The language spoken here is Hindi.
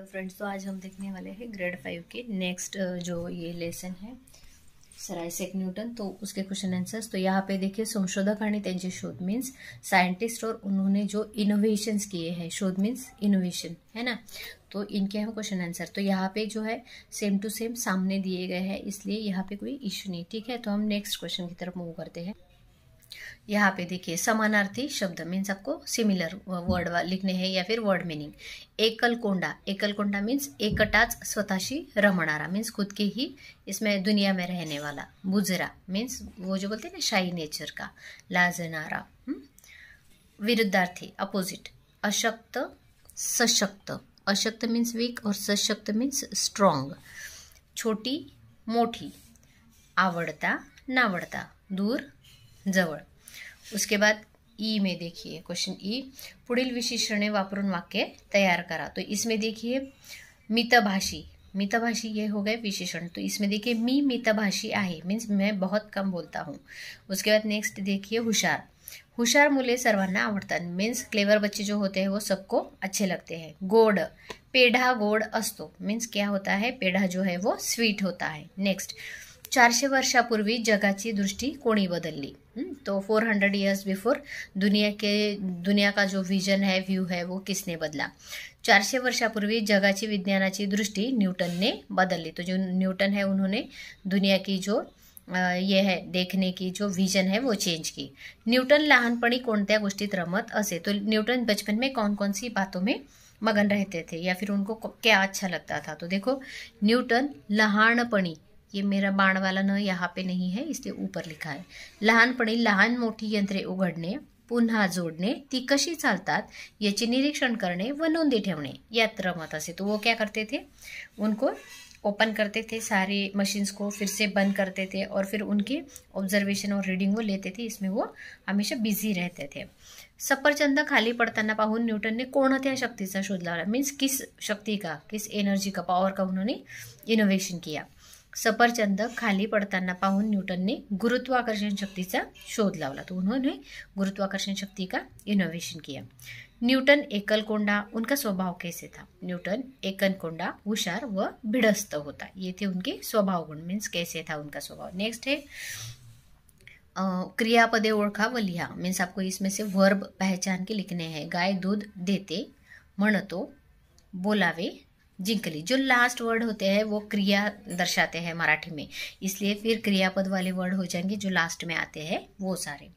तो फ्रेंड्स, तो आज हम देखने वाले हैं ग्रेड 5 के नेक्स्ट जो ये लेसन है सर आयजॅक न्यूटन, तो उसके क्वेश्चन आंसर्स। तो यहाँ पे देखिए, संशोधक आणि त्यांचे शोध मीन्स साइंटिस्ट और उन्होंने जो इनोवेशंस किए हैं, शोध मीन्स इनोवेशन है ना, तो इनके हैं क्वेश्चन आंसर। तो यहाँ पे जो है सेम टू सेम सामने दिए गए हैं, इसलिए यहाँ पे कोई इश्यू नहीं। ठीक है, तो हम नेक्स्ट क्वेश्चन की तरफ मूव करते हैं। यहाँ पे देखिए, समानार्थी शब्द मीन्स आपको सिमिलर वर्ड लिखने हैं या फिर वर्ड मीनिंग। एकलकोंडा, एकलकोंडा मीन्स एकटाच स्वतःशी रमणारा मीन्स खुद के ही इसमें दुनिया में रहने वाला। बुजरा मीन्स वो जो बोलते हैं ना शाई नेचर का, लाजनारा। विरुद्धार्थी अपोजिट, अशक्त सशक्त, अशक्त मीन्स वीक और सशक्त मीन्स स्ट्रॉन्ग। छोटी मोठी, आवडता नावडता, दूर जवळ। उसके बाद ई में देखिए क्वेश्चन ई, पुढील विशेषणे वापरून वाक्य तैयार करा। तो इसमें देखिए मितभाषी, मितभाषी ये हो गए विशेषण। तो इसमें देखिए मी मितभाषी आहे मीन्स मैं बहुत कम बोलता हूँ। उसके बाद नेक्स्ट देखिए हुशार, हुशार मुले सर्वांना आवडतात मीन्स क्लेवर बच्चे जो होते हैं वो सबको अच्छे लगते हैं। गोड, पेढा गोड असतो मीन्स क्या होता है, पेढा जो है वो स्वीट होता है। नेक्स्ट, 400 वर्षापूर्वी जगाची दृष्टी कोणी बदलली। तो 400 ईयर्स बिफोर दुनिया का जो विजन है, व्यू है, वो किसने बदला। 400 वर्षापूर्वी जगाची विज्ञानाची दृष्टी न्यूटन ने बदलली। तो जो न्यूटन है उन्होंने दुनिया की जो ये है देखने की जो विजन है वो चेंज की। न्यूटन लहानपणी कोणत्या गोष्टीत रमत असे। तो न्यूटन बचपन में कौन कौन सी बातों में मगन रहते थे या फिर उनको क्या अच्छा लगता था। तो देखो, न्यूटन लहानपणी, ये मेरा बाण वाला न यहाँ पे नहीं है इसलिए ऊपर लिखा है। लहानपणी लहान मोठी यंत्रे उघडणे, पुन्हा जोडणे, ती कशी चालतात याचे निरीक्षण करणे व नोंदी ठेवणे यात रमत असे। तो वो क्या करते थे, उनको ओपन करते थे सारे मशीन्स को, फिर से बंद करते थे और फिर उनकी ऑब्जर्वेशन और रीडिंग वो लेते थे, इसमें वो हमेशा बिझी रहते थे। सफरचंद खाली पडताना पाहून न्यूटनने कोणत्या शक्तीचा शोध लावला मीन्स किस शक्ति का, किस एनर्जी का, पावर का उन्होंने इनोवेशन किया। सफरचंद खाली पडताना पाहून न्यूटनने गुरुत्वाकर्षण शक्तीचा शोध लावला। तो उन्होंने गुरुत्वाकर्षण शक्ति का इनोवेशन किया। न्यूटन एकलकोंडा, उनका स्वभाव कैसे था। न्यूटन एकलकोंडा, हुशार व भिड़स्त होता, ये थे उनके स्वभाव गुण मीन्स कैसे था उनका स्वभाव। नेक्स्ट है क्रियापदे ओळखा व लिहा मीन्स आपको इसमें से वर्ब पहचान के लिखने हैं। गाय दूध देते, म्हणतो, बोलावे, जिंकली। जो लास्ट वर्ड होते हैं वो क्रिया दर्शाते हैं मराठी में, इसलिए फिर क्रियापद वाले वर्ड हो जाएंगे जो लास्ट में आते हैं वो सारे।